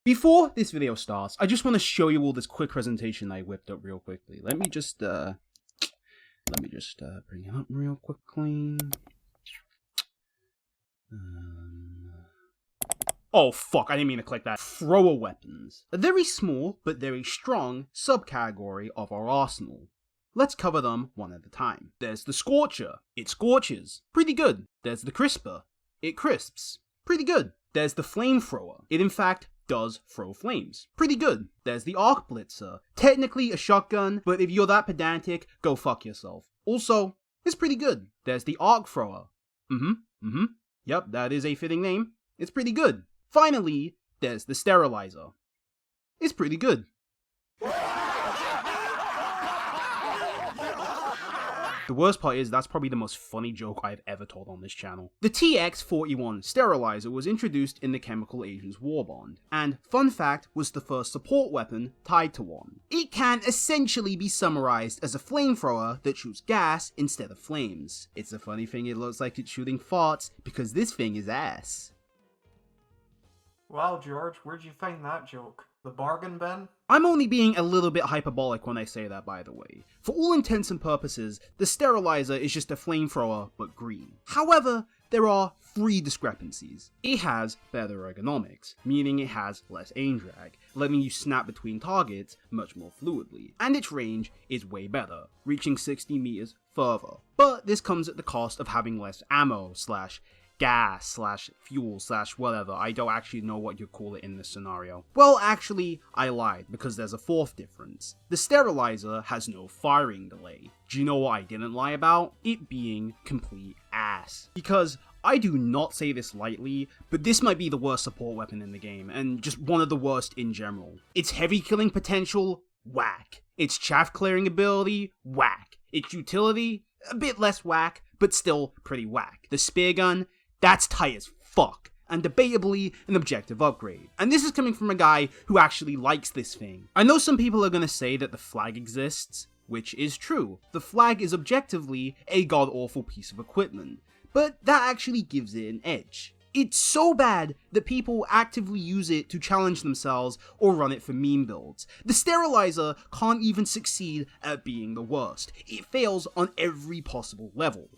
Before this video starts, I just want to show you all this quick presentation I whipped up real quickly. Let me just bring it up real quickly. Oh fuck, I didn't mean to click that. Thrower weapons. A very small, but very strong subcategory of our arsenal. Let's cover them one at a time. There's the Scorcher. It scorches. Pretty good. There's the Crisper. It crisps. Pretty good. There's the Flamethrower. It in fact does throw flames. Pretty good. There's the Arc Blitzer. Technically a shotgun, but if you're that pedantic, go fuck yourself. Also, it's pretty good. There's the Arc Thrower. Yep, that is a fitting name. It's pretty good. Finally, there's the Sterilizer. It's pretty good. The worst part is that's probably the most funny joke I've ever told on this channel. The TX-41 Sterilizer was introduced in the Chemical Agents Warbond, and fun fact, was the first support weapon tied to one. It can essentially be summarized as a flamethrower that shoots gas instead of flames. It's a funny thing it looks like it's shooting farts, because this thing is ass. Wow, George, where'd you find that joke? The bargain bin? I'm only being a little bit hyperbolic when I say that, by the way. For all intents and purposes, the Sterilizer is just a flamethrower, but green. However, there are 3 discrepancies. It has better ergonomics, meaning it has less aim drag, letting you snap between targets much more fluidly, and its range is way better, reaching 60 meters further. But this comes at the cost of having less ammo / gas / fuel / whatever. I don't actually know what you'd call it in this scenario. Well, actually, I lied, because there's a 4th difference. The Sterilizer has no firing delay. Do you know what I didn't lie about? It being complete ass. Because I do not say this lightly, but this might be the worst support weapon in the game, and just one of the worst in general. Its heavy killing potential, whack. Its chaff clearing ability, whack. Its utility, a bit less whack, but still pretty whack. The spear gun, that's tight as fuck, and debatably an objective upgrade. And this is coming from a guy who actually likes this thing. I know some people are gonna say that the flag exists, which is true. The flag is objectively a god-awful piece of equipment, but that actually gives it an edge. It's so bad that people actively use it to challenge themselves or run it for meme builds. The Sterilizer can't even succeed at being the worst. It fails on every possible level.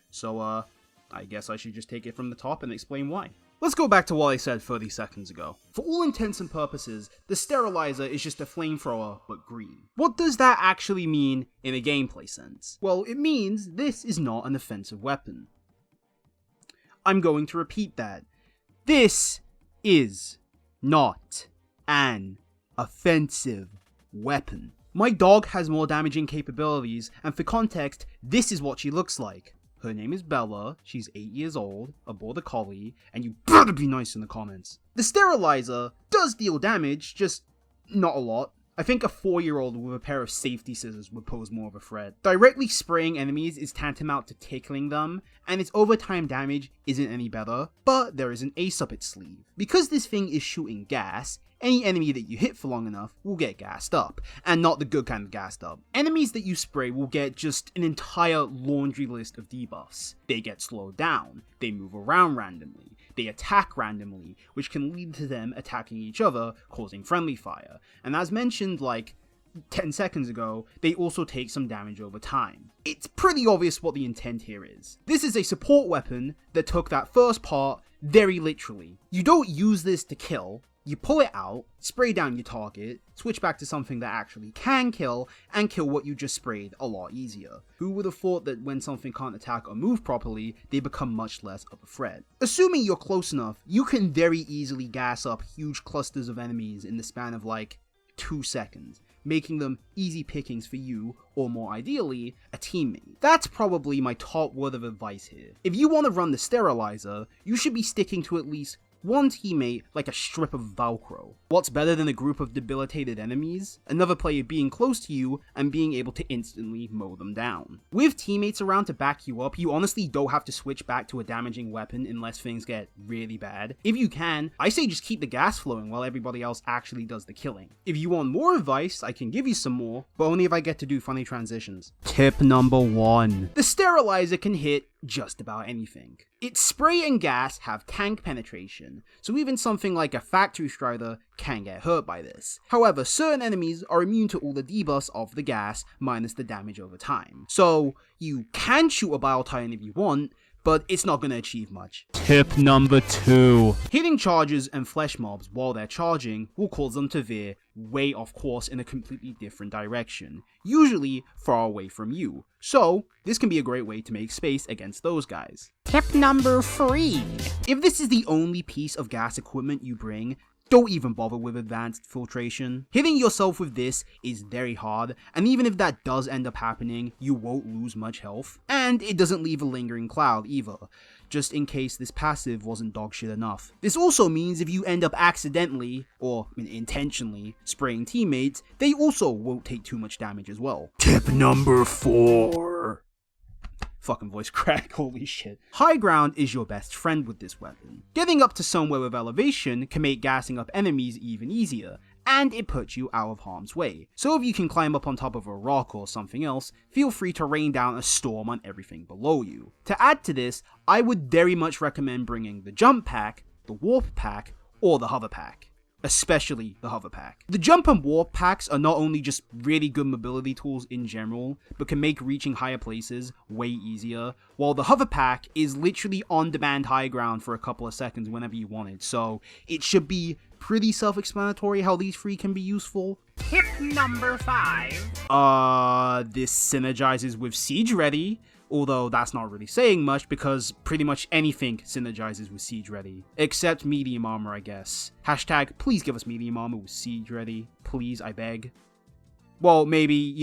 So, I guess I should just take it from the top and explain why. Let's go back to what I said 30 seconds ago. For all intents and purposes, the Sterilizer is just a flamethrower, but green. What does that actually mean in a gameplay sense? Well, it means this is not an offensive weapon. I'm going to repeat that. This is not an offensive weapon. My dog has more damaging capabilities, and for context, this is what she looks like. Her name is Bella, she's 8 years old, a border collie, and you better be nice in the comments. The Sterilizer does deal damage, just not a lot. I think a 4-year-old with a pair of safety scissors would pose more of a threat. Directly spraying enemies is tantamount to tickling them, and its overtime damage isn't any better, but there is an ace up its sleeve. Because this thing is shooting gas, any enemy that you hit for long enough will get gassed up, and not the good kind of gassed up. Enemies that you spray will get just an entire laundry list of debuffs. They get slowed down, they move around randomly, they attack randomly, which can lead to them attacking each other, causing friendly fire. And as mentioned like 10 seconds ago, they also take some damage over time. It's pretty obvious what the intent here is. This is a support weapon that took that first part very literally. You don't use this to kill. You pull it out, spray down your target, switch back to something that actually can kill, and kill what you just sprayed a lot easier. Who would have thought that when something can't attack or move properly, they become much less of a threat? Assuming you're close enough, you can very easily gas up huge clusters of enemies in the span of like 2 seconds, making them easy pickings for you, or more ideally, a teammate. That's probably my top word of advice here. If you want to run the Sterilizer, you should be sticking to at least one teammate like a strip of Velcro. What's better than a group of debilitated enemies? Another player being close to you and being able to instantly mow them down. With teammates around to back you up, you honestly don't have to switch back to a damaging weapon unless things get really bad. If you can, I say just keep the gas flowing while everybody else actually does the killing. If you want more advice, I can give you some more, but only if I get to do funny transitions. Tip number 1. The Sterilizer can hit just about anything. Its spray and gas have tank penetration, so even something like a factory strider can get hurt by this. However, certain enemies are immune to all the debuffs of the gas minus the damage over time. So you can shoot a Bile Titan if you want, but it's not going to achieve much. Tip number 2. Hitting charges and flesh mobs while they're charging will cause them to veer way off course in a completely different direction, usually far away from you. So this can be a great way to make space against those guys. Tip number 3. If this is the only piece of gas equipment you bring, don't even bother with advanced filtration. Hitting yourself with this is very hard, and even if that does end up happening, you won't lose much health. And it doesn't leave a lingering cloud either, just in case this passive wasn't dogshit enough. This also means if you end up accidentally, or intentionally, spraying teammates, they also won't take too much damage as well. Tip number 4. Fucking voice crack, holy shit. High ground is your best friend with this weapon. Getting up to somewhere with elevation can make gassing up enemies even easier, and it puts you out of harm's way. So if you can climb up on top of a rock or something else, feel free to rain down a storm on everything below you. To add to this, I would very much recommend bringing the jump pack, the warp pack, or the hover pack. Especially the hover pack. The jump and warp packs are not only just really good mobility tools in general, but can make reaching higher places way easier, while the hover pack is literally on-demand high ground for a couple of seconds whenever you want it, so it should be pretty self-explanatory how these three can be useful. Tip number 5. This synergizes with Siege Ready, although that's not really saying much because pretty much anything synergizes with Siege Ready. Except medium armor, I guess. Hashtag, please give us medium armor with Siege Ready. Please, I beg. Well, maybe,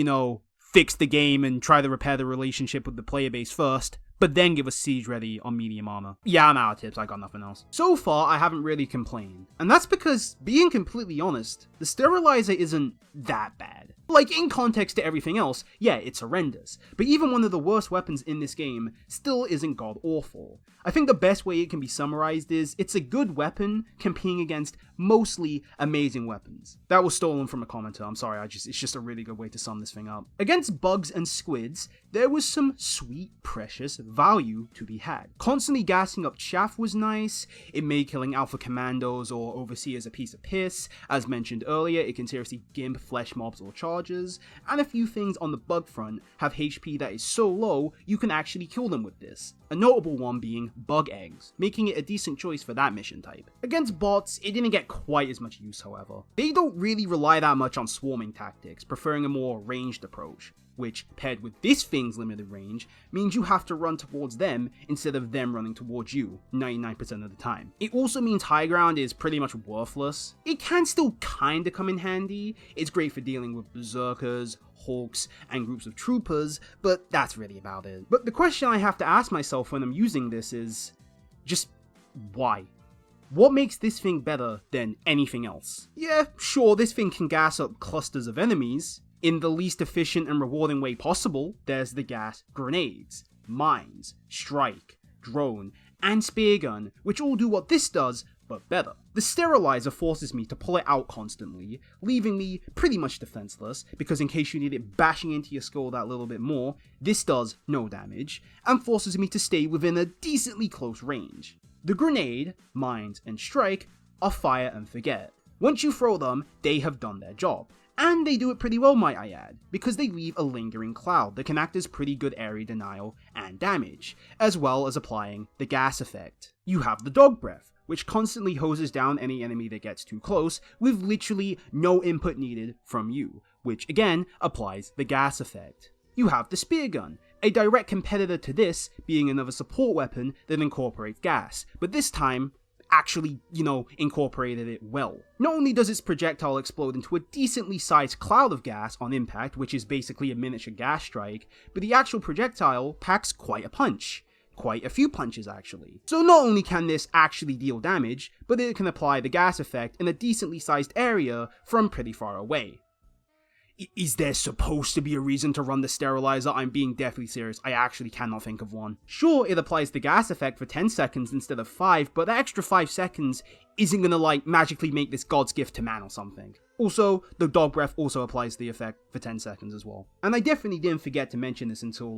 fix the game and try to repair the relationship with the player base first, but then give us Siege Ready on medium armor. Yeah, I'm out of tips, I got nothing else. So far, I haven't really complained. And that's because, being completely honest, the Sterilizer isn't that bad. Like, in context to everything else, yeah, it's horrendous, but even one of the worst weapons in this game still isn't god-awful. I think the best way it can be summarized is, it's a good weapon competing against mostly amazing weapons. That was stolen from a commenter, I'm sorry, it's just a really good way to sum this thing up. Against bugs and squids, there was some sweet, precious value to be had. Constantly gassing up chaff was nice, it made killing alpha commandos or overseers a piece of piss. As mentioned earlier, it can seriously gimp flesh mobs or charges, and a few things on the bug front have HP that is so low you can actually kill them with this. A notable one being bug eggs, making it a decent choice for that mission type. Against bots, it didn't get quite as much use, however. They don't really rely that much on swarming tactics, preferring a more ranged approach, which, paired with this thing's limited range, means you have to run towards them instead of them running towards you 99% of the time. It also means high ground is pretty much worthless. It can still kinda come in handy, it's great for dealing with berserkers, hawks, and groups of troopers, but that's really about it. But the question I have to ask myself when I'm using this is, just why? What makes this thing better than anything else? Yeah, sure, this thing can gas up clusters of enemies. In the least efficient and rewarding way possible, there's the gas grenades, mines, strike, drone, and spear gun, which all do what this does, but better. The Sterilizer forces me to pull it out constantly, leaving me pretty much defenseless, because in case you need it bashing into your skull that little bit more, this does no damage, and forces me to stay within a decently close range. The grenade, mines, and strike are fire and forget. Once you throw them, they have done their job. And they do it pretty well, might I add, because they leave a lingering cloud that can act as pretty good area denial and damage, as well as applying the gas effect. You have the dog breath, which constantly hoses down any enemy that gets too close, with literally no input needed from you, which again applies the gas effect. You have the spear gun, a direct competitor to this, being another support weapon that incorporates gas, but this time actually, incorporated it well. Not only does its projectile explode into a decently sized cloud of gas on impact, which is basically a miniature gas strike, but the actual projectile packs quite a punch. Quite a few punches actually. So not only can this actually deal damage, but it can apply the gas effect in a decently sized area from pretty far away. Is there supposed to be a reason to run the Sterilizer? I'm being deathly serious, I actually cannot think of one. Sure, it applies the gas effect for 10 seconds instead of 5, but that extra 5 seconds isn't gonna magically make this God's gift to man or something. Also, the dog breath also applies the effect for 10 seconds as well. And I definitely didn't forget to mention this until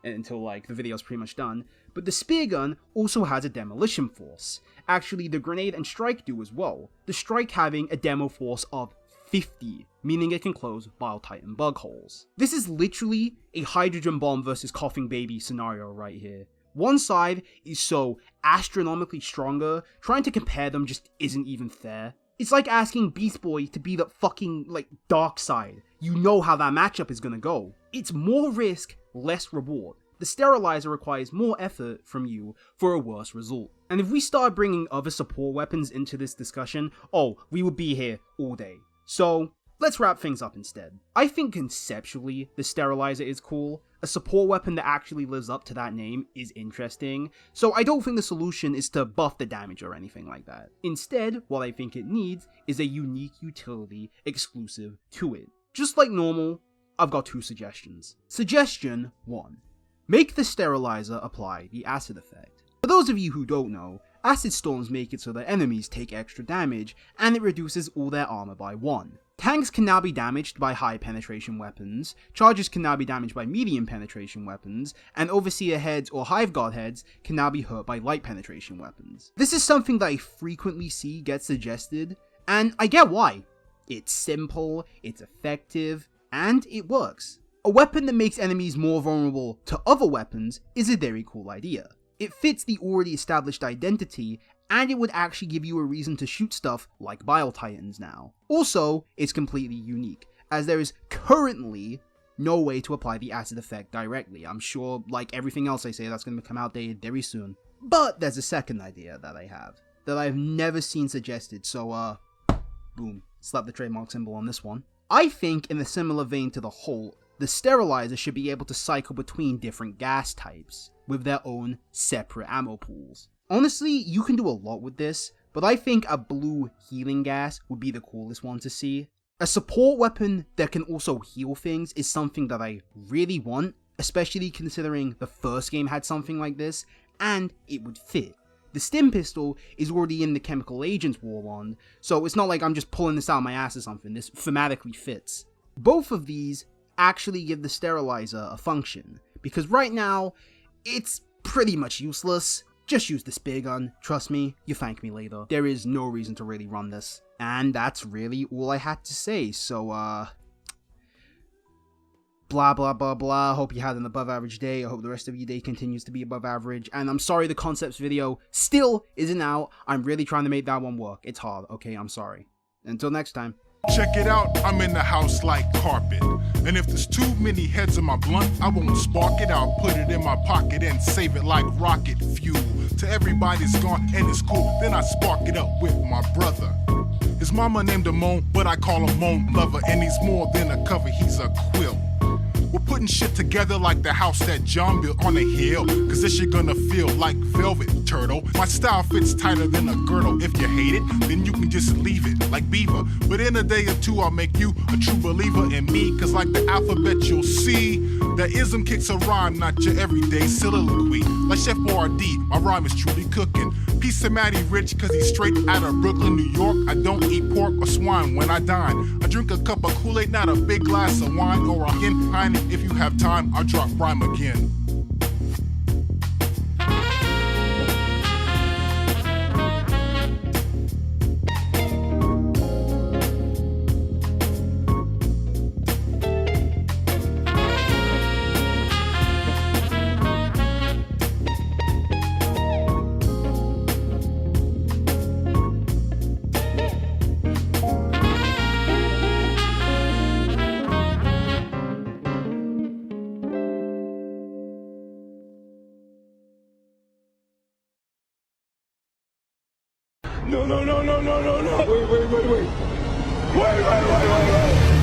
until like the video's pretty much done, but the spear gun also has a demolition force. Actually, the grenade and strike do as well, the strike having a demo force of 50, meaning it can close Bile-Titan bug holes. This is literally a hydrogen bomb versus coughing baby scenario right here. One side is so astronomically stronger, trying to compare them just isn't even fair. It's like asking Beast Boy to be the fucking, like, dark side. You know how that matchup is gonna go. It's more risk, less reward. The Sterilizer requires more effort from you for a worse result. And if we start bringing other support weapons into this discussion, oh, we would be here all day. So, let's wrap things up instead. I think conceptually, the Sterilizer is cool. A support weapon that actually lives up to that name is interesting, so I don't think the solution is to buff the damage or anything like that. Instead, what I think it needs is a unique utility exclusive to it. Just like normal, I've got 2 suggestions. Suggestion 1. Make the Sterilizer apply the acid effect. For those of you who don't know, acid storms make it so that enemies take extra damage, and it reduces all their armor by 1. Tanks can now be damaged by high penetration weapons, charges can now be damaged by medium penetration weapons, and Overseer heads or Hive Guard heads can now be hurt by light penetration weapons. This is something that I frequently see get suggested, and I get why. It's simple, it's effective, and it works. A weapon that makes enemies more vulnerable to other weapons is a very cool idea. It fits the already established identity, and it would actually give you a reason to shoot stuff like Bile-Titans now. Also, it's completely unique, as there is currently no way to apply the acid effect directly. I'm sure, like everything else I say, that's going to become outdated very soon. But there's a second idea that I have, that I've never seen suggested, so boom, slap the trademark symbol on this one. I think, in a similar vein to the Hulk, the Sterilizer should be able to cycle between different gas types, with their own separate ammo pools. Honestly, you can do a lot with this, but I think a blue healing gas would be the coolest one to see. A support weapon that can also heal things is something that I really want, especially considering the first game had something like this, and it would fit. The stim pistol is already in the Chemical Agents War Wand, so it's not like I'm just pulling this out of my ass or something, this thematically fits. Both of these actually give the Sterilizer a function, because right now, it's pretty much useless. Just use the spear gun, trust me, you thank me later. There is no reason to really run this. And that's really all I had to say, so blah blah blah blah, hope you had an above average day, I hope the rest of your day continues to be above average, and I'm sorry the concepts video still isn't out, I'm really trying to make that one work, it's hard, okay, I'm sorry. Until next time. Check it out, I'm in the house like carpet. And if there's too many heads in my blunt, I won't spark it, I'll put it in my pocket and save it like rocket fuel. Till everybody's gone and it's cool, then I spark it up with my brother. His mama named him Moan, but I call him Moan Lover, and he's more than a cover, he's a quilt. We're putting shit together like the house that John built on a hill, cause this shit gonna feel like velvet, turtle. My style fits tighter than a girdle. If you hate it, then you can just leave it like Beaver. But in a day or two, I'll make you a true believer in me, cause like the alphabet you'll see, that ism kicks a rhyme, not your everyday soliloquy. Like Chef Boyardee, my rhyme is truly cooking. Peace to Matty Rich, cause he's straight out of Brooklyn, New York. I don't eat pork or swine when I dine. I drink a cup of Kool-Aid, not a big glass of wine or a Heineken. If you have time, I'll drop rhyme again. No. Wait. Wait.